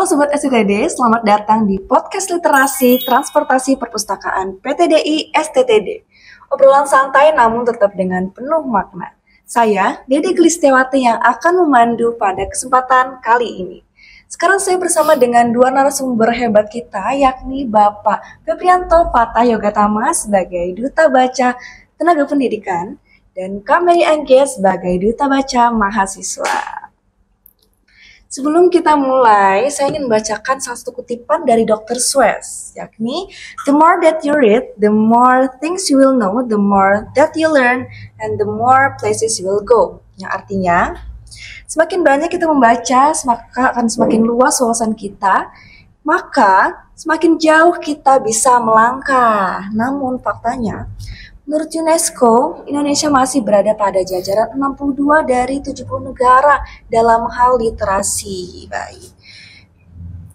Sobat STTD, selamat datang di Podcast Literasi Transportasi Perpustakaan PTDI STTD. Obrolan santai namun tetap dengan penuh makna. Saya, Dede Glistewati yang akan memandu pada kesempatan kali ini. Sekarang saya bersama dengan dua narasumber hebat kita, yakni Bapak Febrianto Fatah Yogatama sebagai Duta Baca Tenaga Pendidikan dan Kak Mary Anggia sebagai Duta Baca Mahasiswa. Sebelum kita mulai, saya ingin membacakan satu kutipan dari Dr. Seuss, yakni, "The more that you read, the more things you will know, the more that you learn, and the more places you will go." Yang artinya, semakin banyak kita membaca, maka akan semakin luas wawasan kita, maka semakin jauh kita bisa melangkah. Namun faktanya, menurut UNESCO, Indonesia masih berada pada jajaran 62 dari 70 negara dalam hal literasi. Baik.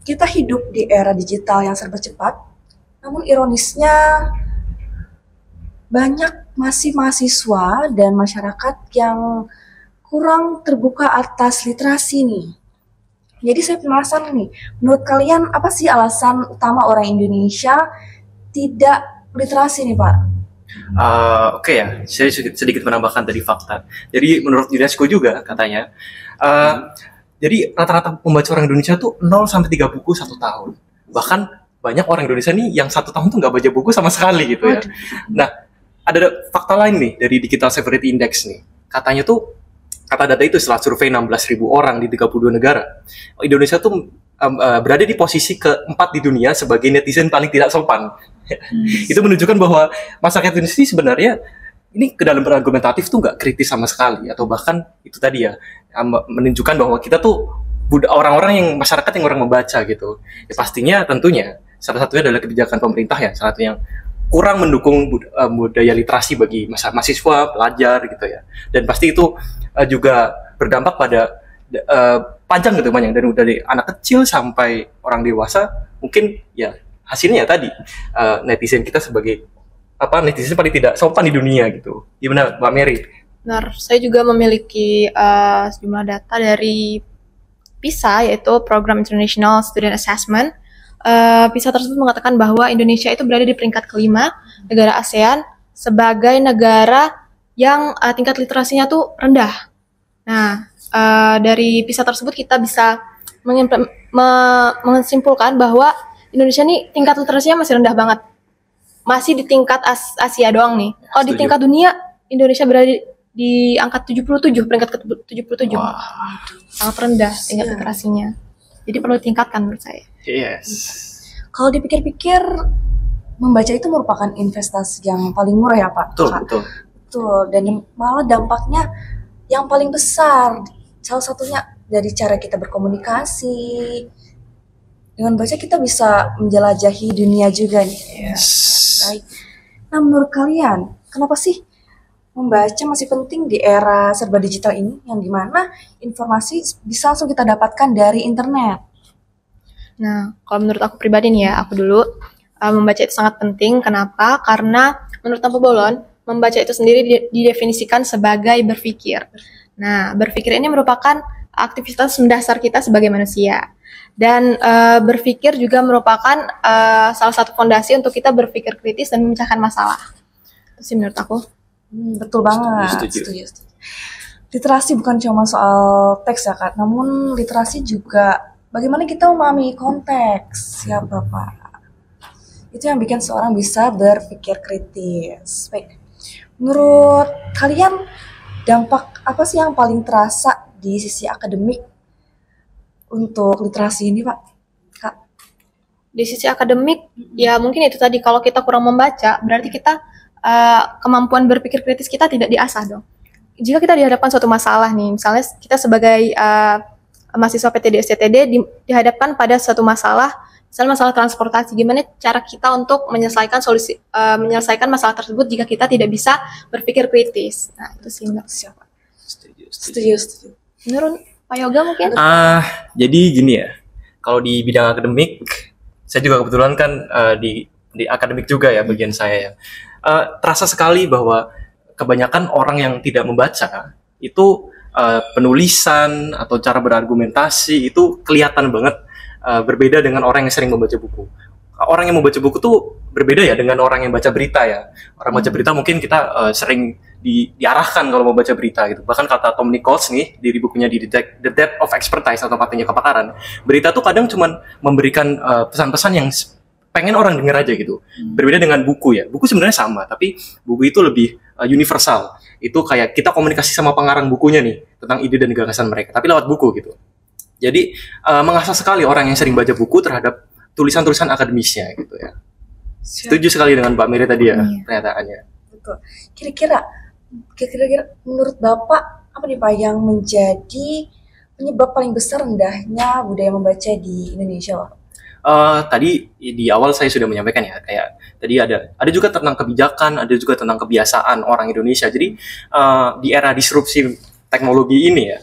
Kita hidup di era digital yang serba cepat, namun ironisnya banyak masih mahasiswa dan masyarakat yang kurang terbuka atas literasi nih. Jadi saya penasaran nih, menurut kalian apa sih alasan utama orang Indonesia tidak literasi nih Pak? Oke ya, saya sedikit menambahkan tadi fakta. Jadi menurut UNESCO juga katanya, jadi rata-rata pembaca orang Indonesia tuh 0 sampai 3 buku 1 tahun. Bahkan banyak orang Indonesia nih yang 1 tahun tuh nggak baca buku sama sekali gitu ya. Nah, ada fakta lain nih dari Digital Severity Index nih. Katanya tuh, kata data itu setelah survei 16.000 orang di 32 negara, Indonesia tuh berada di posisi keempat di dunia sebagai netizen paling tidak sopan. Itu menunjukkan bahwa masyarakat Indonesia ini sebenarnya ini ke dalam berargumentatif tuh nggak kritis sama sekali, atau bahkan itu tadi ya menunjukkan bahwa kita tuh orang-orang yang masyarakat yang orang membaca gitu. Ya, pastinya tentunya salah satunya adalah kebijakan pemerintah ya, salah satu yang kurang mendukung budaya literasi bagi mahasiswa, pelajar gitu ya. Dan pasti itu juga berdampak pada panjang gitu, banyak dari anak kecil sampai orang dewasa. Mungkin ya hasilnya tadi netizen kita sebagai netizen paling tidak sopan di dunia gitu. Gimana Mbak Mary? Benar, saya juga memiliki sejumlah data dari PISA, yaitu Program International Student Assessment. PISA tersebut mengatakan bahwa Indonesia itu berada di peringkat kelima negara ASEAN sebagai negara yang tingkat literasinya tuh rendah. Nah, dari PISA tersebut kita bisa menyimpulkan bahwa Indonesia nih tingkat literasinya masih rendah banget. Masih di tingkat Asia doang nih. Kalau di tingkat dunia, Indonesia berada di angka 77, peringkat ke-77. Wow. Sangat rendah tingkat literasinya. Jadi perlu ditingkatkan menurut saya. Yes. Kalau dipikir-pikir, membaca itu merupakan investasi yang paling murah ya Pak? Betul. Dan malah dampaknya yang paling besar. Salah satunya dari cara kita berkomunikasi. Dengan baca kita bisa menjelajahi dunia juga nih. Yes. Baik. Nah menurut kalian, kenapa sih membaca masih penting di era serba digital ini, yang dimana informasi bisa langsung kita dapatkan dari internet? Nah, kalau menurut aku pribadi nih ya, aku dulu membaca itu sangat penting. Kenapa? Karena menurut Tampu Bolon, membaca itu sendiri didefinisikan sebagai berpikir. Nah, berpikir ini merupakan aktivitas mendasar kita sebagai manusia. Dan berpikir juga merupakan salah satu fondasi untuk kita berpikir kritis dan memecahkan masalah. Itu sih menurut aku. Betul banget. Setuju. Literasi bukan cuma soal teks ya Kak, namun literasi juga bagaimana kita memahami konteks. Siapa Pak? Itu yang bikin seorang bisa berpikir kritis. Baik. Menurut kalian, dampak apa sih yang paling terasa di sisi akademik untuk literasi ini Pak? Kak? Di sisi akademik, ya mungkin itu tadi, kalau kita kurang membaca, berarti kita kemampuan berpikir kritis kita tidak diasah dong. Jika kita dihadapkan suatu masalah nih, misalnya kita sebagai mahasiswa PTD STTD dihadapkan pada suatu masalah, misalnya masalah transportasi, gimana cara kita untuk menyelesaikan masalah tersebut jika kita tidak bisa berpikir kritis. Nah, itu sih menurut siapa? Setuju. Menurut Pak Yoga mungkin? Jadi gini ya, kalau di bidang akademik, saya juga kebetulan kan di akademik juga ya bagian saya ya. Terasa sekali bahwa kebanyakan orang yang tidak membaca itu penulisan atau cara berargumentasi itu kelihatan banget berbeda dengan orang yang sering membaca buku. Orang yang membaca buku tuh berbeda ya dengan orang yang baca berita ya. Orang baca berita mungkin kita sering diarahkan kalau mau baca berita gitu. Bahkan kata Tom Nichols nih di bukunya The Depth of Expertise atau Patentnya Kepakaran, berita tuh kadang cuman memberikan pesan-pesan yang pengen orang denger aja gitu. Berbeda dengan buku ya. Buku sebenarnya sama, tapi buku itu lebih universal. Itu kayak kita komunikasi sama pengarang bukunya nih tentang ide dan gagasan mereka, tapi lewat buku gitu. Jadi mengasah sekali orang yang sering baca buku terhadap tulisan-tulisan akademisnya gitu ya. Setuju sekali dengan Mbak Mary tadi ya pernyataannya. Betul. Kira-kira menurut Bapak apa nih Pak yang menjadi penyebab paling besar rendahnya budaya membaca di Indonesia, Pak? Tadi di awal saya sudah menyampaikan ya, kayak tadi ada juga tentang kebijakan, ada juga tentang kebiasaan orang Indonesia. Jadi di era disrupsi teknologi ini ya,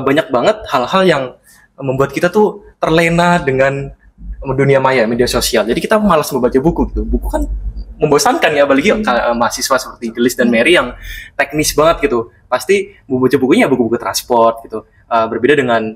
banyak banget hal-hal yang membuat kita tuh terlena dengan dunia maya, media sosial. Jadi kita malas membaca buku gitu. Buku kan membosankan ya, apalagi mahasiswa seperti Gelis dan Mary yang teknis banget gitu. Pasti membaca bukunya buku-buku transport gitu. Berbeda dengan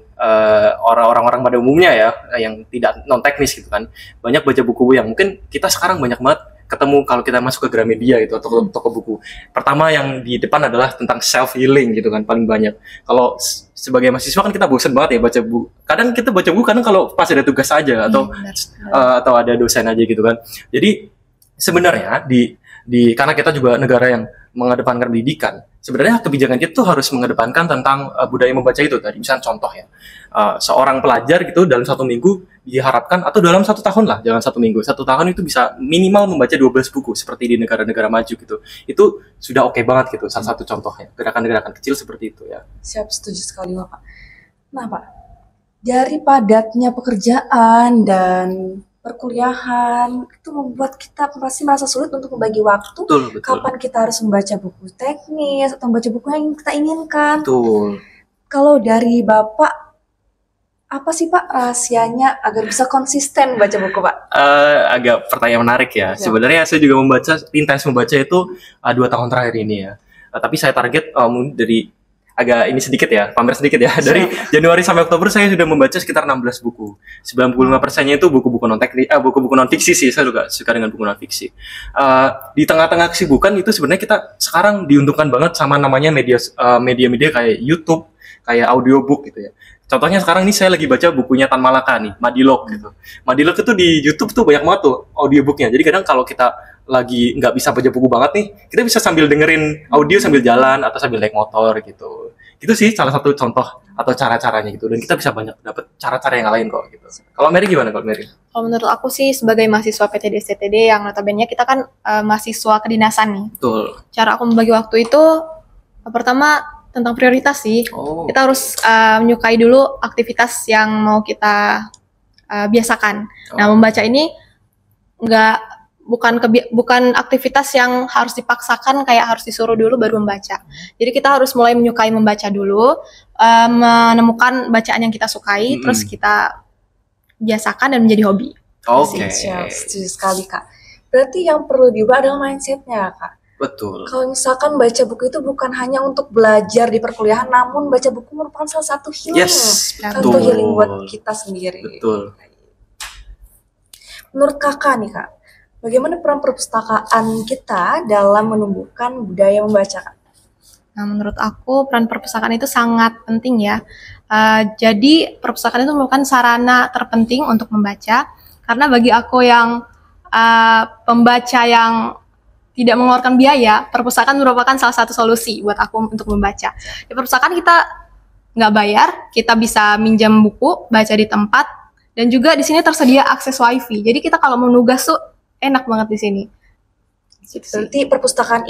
orang-orang pada umumnya ya, yang tidak non teknis gitu kan. Banyak baca buku yang mungkin kita sekarang banyak banget ketemu kalau kita masuk ke Gramedia gitu atau toko buku. Pertama yang di depan adalah tentang self healing gitu kan, paling banyak. Kalau sebagai mahasiswa kan kita bosan banget ya baca buku. Kadang kita baca buku kadang kalau pas ada tugas aja atau ada dosen aja gitu kan. Jadi sebenarnya karena kita juga negara yang mengedepankan pendidikan, sebenarnya kebijakan kita tuh harus mengedepankan tentang budaya membaca itu tadi. Misalnya contoh ya, seorang pelajar gitu dalam 1 minggu diharapkan, atau dalam 1 tahun lah, jangan 1 minggu, 1 tahun itu bisa minimal membaca 12 buku seperti di negara-negara maju gitu. Itu sudah oke banget gitu, salah satu contohnya. Gerakan-gerakan kecil seperti itu ya. Siap, setuju sekali Bapak. Nah Pak, dari padatnya pekerjaan dan perkuliahan itu membuat kita pasti merasa sulit untuk membagi waktu. Betul. Kapan kita harus membaca buku teknis atau membaca buku yang kita inginkan. Betul. Kalau dari Bapak, apa sih Pak rahasianya agar bisa konsisten baca buku Pak? Agak pertanyaan menarik ya. Sebenarnya saya juga intens membaca itu 2 tahun terakhir ini ya. Tapi saya target dari agak ini sedikit ya, pamer sedikit ya. Dari Januari sampai Oktober saya sudah membaca sekitar 16 buku. 95%-nya itu buku-buku buku-buku non fiksi sih. Saya juga suka dengan buku non fiksi. Di tengah-tengah kesibukan itu sebenarnya kita sekarang diuntungkan banget sama namanya media-media kayak YouTube, kayak audiobook gitu ya. Contohnya sekarang ini saya lagi baca bukunya Tan Malaka nih, Madilog gitu. Madilog itu di YouTube tuh banyak banget tuh audiobooknya. Jadi kadang kalau kita lagi nggak bisa baca buku banget nih, kita bisa sambil dengerin audio sambil jalan atau sambil naik motor gitu. Itu sih salah satu contoh atau cara-caranya gitu. Dan kita bisa banyak dapat cara-cara yang lain kok gitu. Kalau Mary gimana kalau Mary? Kalau menurut aku sih sebagai mahasiswa PTD STTD yang notabene kita kan mahasiswa kedinasan nih. Betul. Cara aku membagi waktu itu pertama tentang prioritas sih. Kita harus menyukai dulu aktivitas yang mau kita biasakan. Nah, membaca ini bukan aktivitas yang harus dipaksakan kayak harus disuruh dulu baru membaca. Jadi kita harus mulai menyukai membaca dulu, menemukan bacaan yang kita sukai, terus kita biasakan dan menjadi hobi. Oke. Setuju sekali Kak. Berarti yang perlu diubah adalah mindset-nya Kak. Betul. Kalau misalkan baca buku itu bukan hanya untuk belajar di perkuliahan, namun baca buku merupakan salah satu healing. Yes, satu healing buat kita sendiri. Betul. Menurut Kakak nih Kak, bagaimana peran perpustakaan kita dalam menumbuhkan budaya membaca Kak? Nah, menurut aku peran perpustakaan itu sangat penting ya. Jadi perpustakaan itu merupakan sarana terpenting untuk membaca. Karena bagi aku yang pembaca yang tidak mengeluarkan biaya, perpustakaan merupakan salah satu solusi buat aku untuk membaca. Di perpustakaan kita nggak bayar, kita bisa minjam buku, baca di tempat, dan juga di sini tersedia akses wifi. Jadi kita kalau mau nugas tuh enak banget di sini. Berarti perpustakaan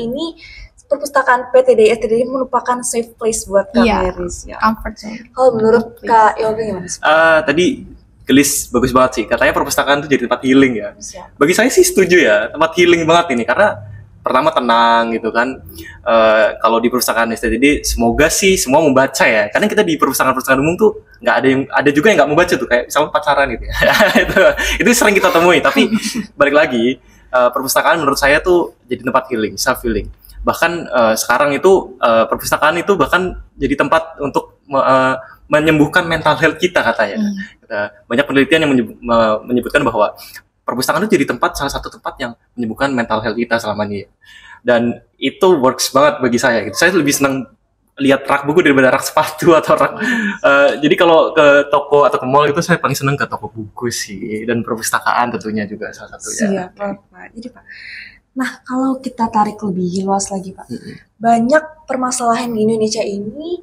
PTDI STTD merupakan safe place buat Kak Meris. Ya, comfort zone. Kalau menurut Kak Yoga gimana sih? Tadi Gelis bagus banget sih, katanya perpustakaan itu jadi tempat healing ya. Bagi saya sih setuju ya, tempat healing banget ini karena pertama tenang gitu kan. Kalau di perpustakaan STTD semoga sih semua membaca ya. Karena kita di perpustakaan umum tuh ada juga yang nggak membaca tuh, kayak misalnya pacaran gitu ya. itu sering kita temui. Tapi balik lagi, perpustakaan menurut saya tuh jadi tempat healing, self healing. Bahkan sekarang itu perpustakaan itu bahkan jadi tempat untuk menyembuhkan mental health kita katanya. Banyak penelitian yang menyebutkan bahwa perpustakaan itu jadi salah satu tempat yang menyembuhkan mental health kita selama ini. Dan itu works banget bagi saya. Saya lebih senang lihat rak buku daripada rak sepatu atau rak. Jadi kalau ke toko atau ke mall itu saya paling senang ke toko buku sih, dan perpustakaan tentunya juga salah satunya. Siap, Pak. Jadi Pak, nah kalau kita tarik lebih luas lagi Pak, banyak permasalahan di Indonesia ini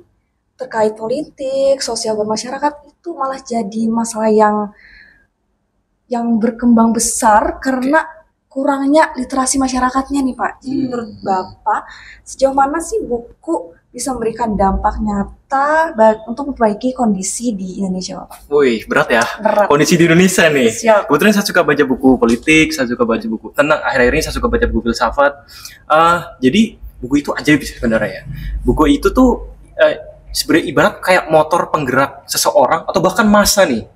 terkait politik, sosial bermasyarakat itu malah jadi masalah yang berkembang besar karena kurangnya literasi masyarakatnya nih Pak. Jadi menurut Bapak, sejauh mana sih buku bisa memberikan dampak nyata untuk memperbaiki kondisi di Indonesia Bapak? Wih, berat ya. Berat. Kondisi di Indonesia nih. Siap. Kebetulan saya suka baca buku politik, saya suka baca buku tenang. Akhir-akhir ini saya suka baca buku filsafat. Jadi buku itu ajaib sebenarnya ya. Buku itu tuh sebenarnya ibarat kayak motor penggerak seseorang atau bahkan massa nih.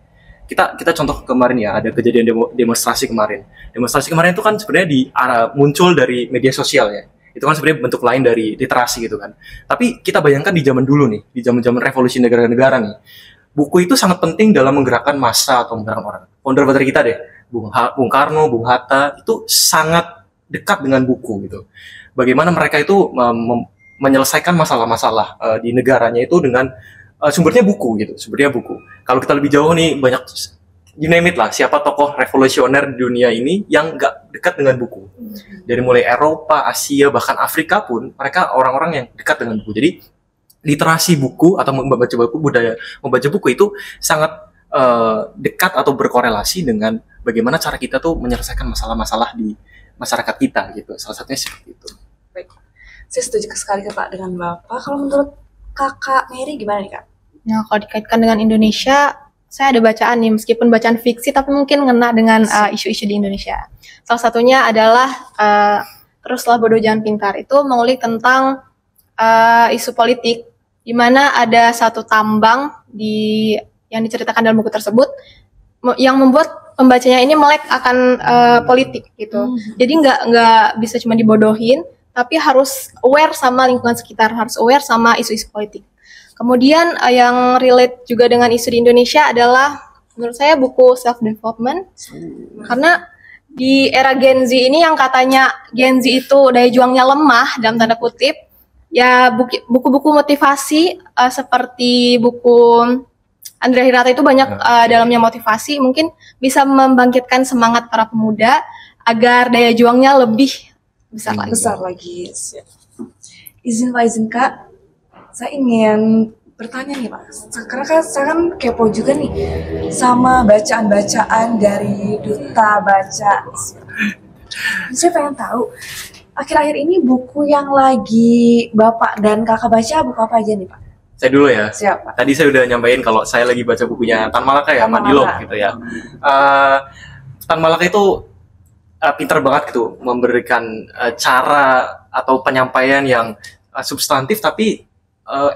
Kita contoh kemarin ya, ada kejadian demonstrasi kemarin. Demonstrasi kemarin itu kan sebenarnya muncul dari media sosial ya. Itu kan sebenarnya bentuk lain dari literasi gitu kan. Tapi kita bayangkan di zaman dulu nih, di zaman-zaman revolusi negara-negara nih, buku itu sangat penting dalam menggerakkan massa atau menggerakkan orang. Founder-founder kita deh, Bung Karno, Bung Hatta, itu sangat dekat dengan buku gitu. Bagaimana mereka itu menyelesaikan masalah-masalah di negaranya itu dengan sumbernya buku gitu, Kalau kita lebih jauh nih, banyak, you name it lah, siapa tokoh revolusioner di dunia ini yang nggak dekat dengan buku. Dari mulai Eropa, Asia, bahkan Afrika pun, mereka orang-orang yang dekat dengan buku. Jadi, literasi buku atau membaca buku, budaya membaca buku itu sangat dekat atau berkorelasi dengan bagaimana cara kita tuh menyelesaikan masalah-masalah di masyarakat kita gitu. Salah satunya seperti itu. Baik, saya setuju sekali Pak dengan Bapak. Kalau menurut Kakak Mary gimana nih Kak? Nah, kalau dikaitkan dengan Indonesia, saya ada bacaan nih, meskipun bacaan fiksi, tapi mungkin ngena dengan isu-isu di Indonesia. Salah satunya adalah Teruslah Bodoh Jangan Pintar. Itu mengulik tentang isu politik, di mana ada satu tambang yang diceritakan dalam buku tersebut, yang membuat pembacanya ini melek akan politik gitu. Jadi nggak bisa cuma dibodohin, tapi harus aware sama lingkungan sekitar, harus aware sama isu-isu politik. Kemudian yang relate juga dengan isu di Indonesia adalah menurut saya buku self development, karena di era Gen Z ini yang katanya Gen Z itu daya juangnya lemah dalam tanda kutip, ya buku-buku motivasi seperti buku Andrea Hirata itu banyak dalamnya motivasi, mungkin bisa membangkitkan semangat para pemuda agar daya juangnya lebih besar lagi. Izin Kak, saya ingin bertanya nih Pak, karena kan saya kan kepo juga nih sama bacaan-bacaan dari Duta Baca. Saya pengen tahu, akhir-akhir ini buku yang lagi Bapak dan Kakak baca buku apa aja nih Pak? Saya dulu ya. Siap, Pak. Tadi saya udah nyampain kalau saya lagi baca bukunya Tan Malaka ya, Madilog gitu ya. Tan Malaka itu pintar banget gitu memberikan cara atau penyampaian yang substantif tapi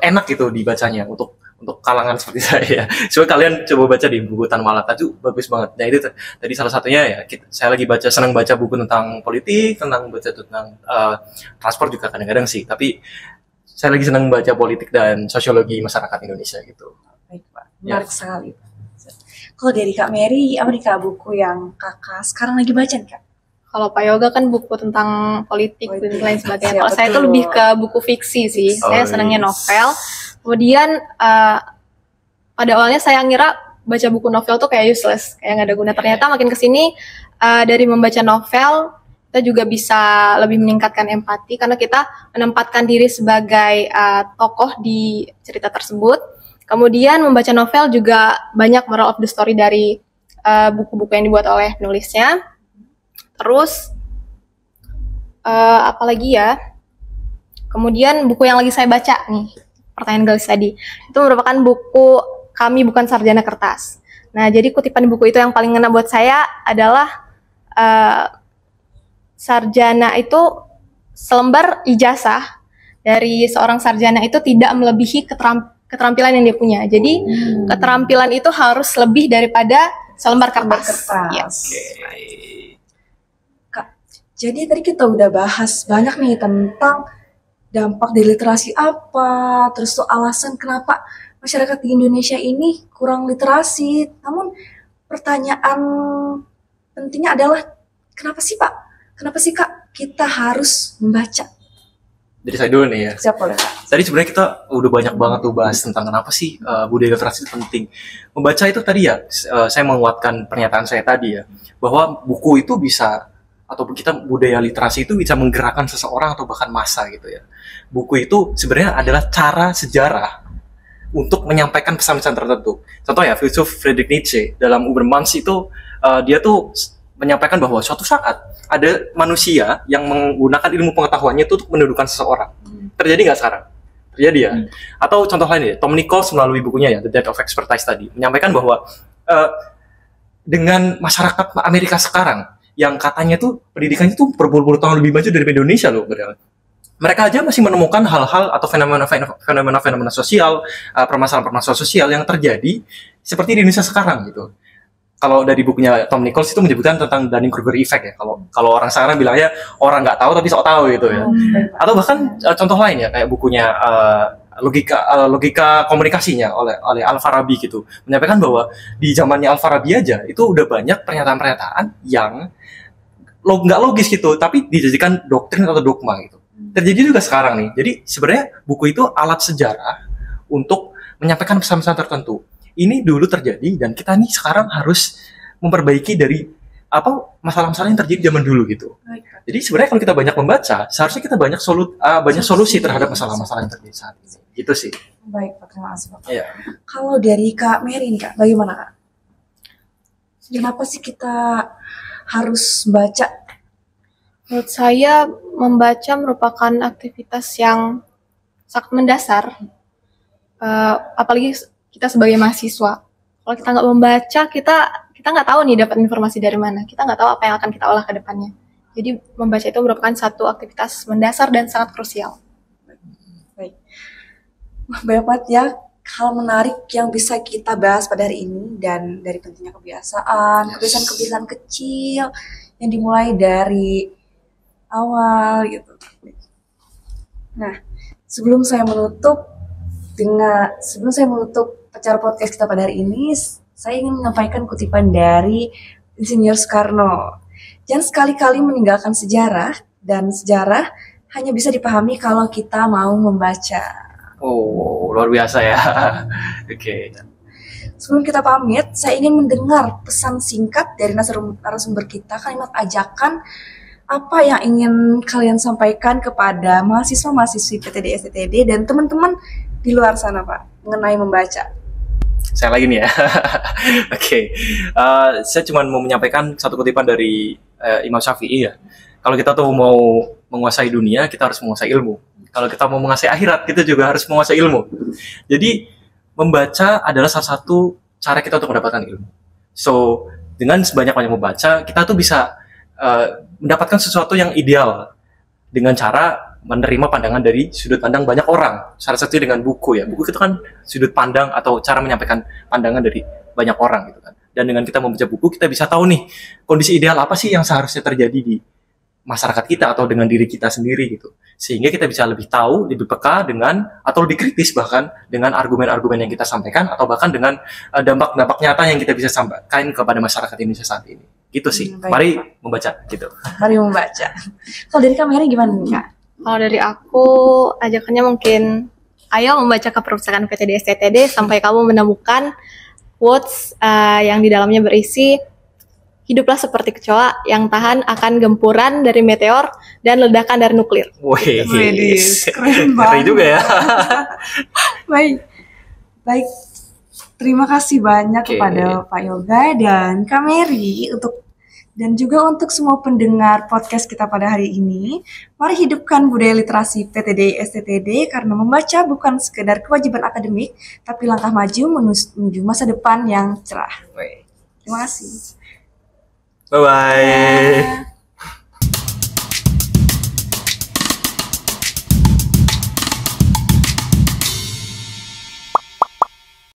enak gitu dibacanya untuk kalangan seperti saya. Coba kalian coba baca di buku Tan Malaka itu bagus banget. Nah itu tadi salah satunya ya, saya lagi senang baca buku tentang politik, tentang transport juga kadang-kadang sih. Tapi saya lagi senang baca politik dan sosiologi masyarakat Indonesia gitu. Baik Pak, menarik sekali. Kalau dari Kak Mary, apa nih Kak buku yang Kakak sekarang lagi baca nih Kak? Kalau Pak Yoga kan buku tentang politik dan lain sebagainya. Kalau saya itu lebih ke buku fiksi sih. Saya senangnya novel. Kemudian pada awalnya saya ngira baca buku novel tuh kayak useless, kayak nggak ada guna. Ternyata makin kesini dari membaca novel kita juga bisa lebih meningkatkan empati karena kita menempatkan diri sebagai tokoh di cerita tersebut. Kemudian membaca novel juga banyak moral of the story dari buku-buku yang dibuat oleh penulisnya. Terus apalagi ya? Kemudian buku yang lagi saya baca nih, pertanyaan Galis tadi, itu merupakan buku Kami Bukan Sarjana Kertas. Nah, jadi kutipan buku itu yang paling ngena buat saya adalah sarjana itu selembar ijazah dari seorang sarjana itu tidak melebihi keterampilan yang dia punya. Jadi keterampilan itu harus lebih daripada selembar kertas. Yes. Kak, jadi tadi kita udah bahas banyak nih tentang dampak dari literasi apa, terus tuh alasan kenapa masyarakat di Indonesia ini kurang literasi. Namun pertanyaan pentingnya adalah kenapa sih Pak? Kenapa sih Kak kita harus membaca? Dari saya dulu nih ya. Siapa boleh Kak? Tadi sebenarnya kita udah banyak banget tuh bahas tentang kenapa sih budaya literasi itu penting. Membaca itu tadi ya, saya menguatkan pernyataan saya tadi ya, bahwa buku itu bisa, atau kita budaya literasi itu bisa menggerakkan seseorang atau bahkan massa gitu ya. Buku itu sebenarnya adalah cara sejarah untuk menyampaikan pesan-pesan tertentu. Contoh ya, filsuf Friedrich Nietzsche dalam Übermensch itu dia tuh menyampaikan bahwa suatu saat ada manusia yang menggunakan ilmu pengetahuannya itu untuk mendudukan seseorang. Terjadi nggak sekarang? Terjadi ya. Atau contoh lain ya, Tom Nichols melalui bukunya ya, The Death of Expertise tadi, menyampaikan bahwa dengan masyarakat Amerika sekarang, yang katanya tuh pendidikannya tuh berpuluh-puluh tahun lebih maju dari Indonesia loh, padahal. Mereka aja masih menemukan hal-hal atau fenomena-fenomena sosial, permasalahan-permasalahan sosial yang terjadi seperti di Indonesia sekarang gitu. Kalau dari bukunya Tom Nichols itu menyebutkan tentang Dunning-Kruger effect ya. Kalau orang sekarang bilangnya orang nggak tahu tapi sok tahu gitu ya. Atau bahkan contoh lain ya, kayak bukunya logika komunikasinya oleh Al-Farabi gitu, menyampaikan bahwa di zamannya Al-Farabi aja itu udah banyak pernyataan-pernyataan yang nggak logis gitu, tapi dijadikan doktrin atau dogma gitu. Terjadi juga sekarang nih. Jadi sebenarnya buku itu alat sejarah untuk menyampaikan pesan-pesan tertentu. Ini dulu terjadi dan kita nih sekarang harus memperbaiki dari masalah-masalah yang terjadi zaman dulu gitu. Jadi sebenarnya kalau kita banyak membaca, seharusnya kita banyak solusi terhadap masalah-masalah yang terjadi saat ini. Gitu sih. Baik, Pak. Terima kasih, Pak. Iya. Kalau dari Kak Mary nih, Kak, bagaimana, Kak? Kenapa sih kita harus baca? Menurut saya membaca merupakan aktivitas yang sangat mendasar, apalagi kita sebagai mahasiswa. Kalau kita nggak membaca, kita nggak tahu nih dapat informasi dari mana. Kita nggak tahu apa yang akan kita olah ke depannya. Jadi membaca itu merupakan satu aktivitas mendasar dan sangat krusial. Baik. Wah, banyak banget ya hal menarik yang bisa kita bahas pada hari ini, dan dari pentingnya kebiasaan kecil yang dimulai dari awal gitu. Nah, sebelum saya menutup acara podcast kita pada hari ini, saya ingin menyampaikan kutipan dari Insinyur Soekarno. Jangan sekali-kali meninggalkan sejarah, dan sejarah hanya bisa dipahami kalau kita mau membaca. Oh, luar biasa ya. Oke. Sebelum kita pamit, saya ingin mendengar pesan singkat dari narasumber kita, kalimat ajakan apa yang ingin kalian sampaikan kepada mahasiswa-mahasiswi PTD STTD dan teman-teman di luar sana, Pak, mengenai membaca. Saya lagi nih ya. Oke. Saya cuma mau menyampaikan satu kutipan dari Imam Syafi'i ya. Kalau kita tuh mau menguasai dunia, kita harus menguasai ilmu. Kalau kita mau menguasai akhirat, kita juga harus menguasai ilmu. Jadi membaca adalah salah satu cara kita untuk mendapatkan ilmu. So, dengan sebanyak-banyak membaca, kita tuh bisa mendapatkan sesuatu yang ideal dengan cara menerima pandangan dari sudut pandang banyak orang. Salah satunya dengan buku ya. Buku itu kan sudut pandang atau cara menyampaikan pandangan dari banyak orang gitu kan. Dan dengan kita membaca buku, kita bisa tahu nih kondisi ideal apa sih yang seharusnya terjadi di masyarakat kita atau dengan diri kita sendiri gitu. Sehingga kita bisa lebih tahu, lebih peka dengan, atau lebih kritis bahkan dengan argumen-argumen yang kita sampaikan, atau bahkan dengan dampak-dampak nyata yang kita bisa sampaikan kepada masyarakat Indonesia saat ini. Gitu sih. Baik, Mari Pak. membaca gitu. Mari membaca. Kalau dari kamera gimana nih, Kak? Kalau dari aku, ajakannya mungkin, ayo membaca ke perpustakaan PTD STTD sampai kamu menemukan quotes yang di dalamnya berisi, hiduplah seperti kecoa yang tahan akan gempuran dari meteor dan ledakan dari nuklir. Wih, keren ngeri banget. juga ya. Baik. Terima kasih banyak Oke. kepada Pak Yoga dan Kak Mary dan juga untuk semua pendengar podcast kita pada hari ini. Mari hidupkan budaya literasi PTD STTD, karena membaca bukan sekedar kewajiban akademik, tapi langkah maju menuju masa depan yang cerah. Terima kasih. Bye-bye.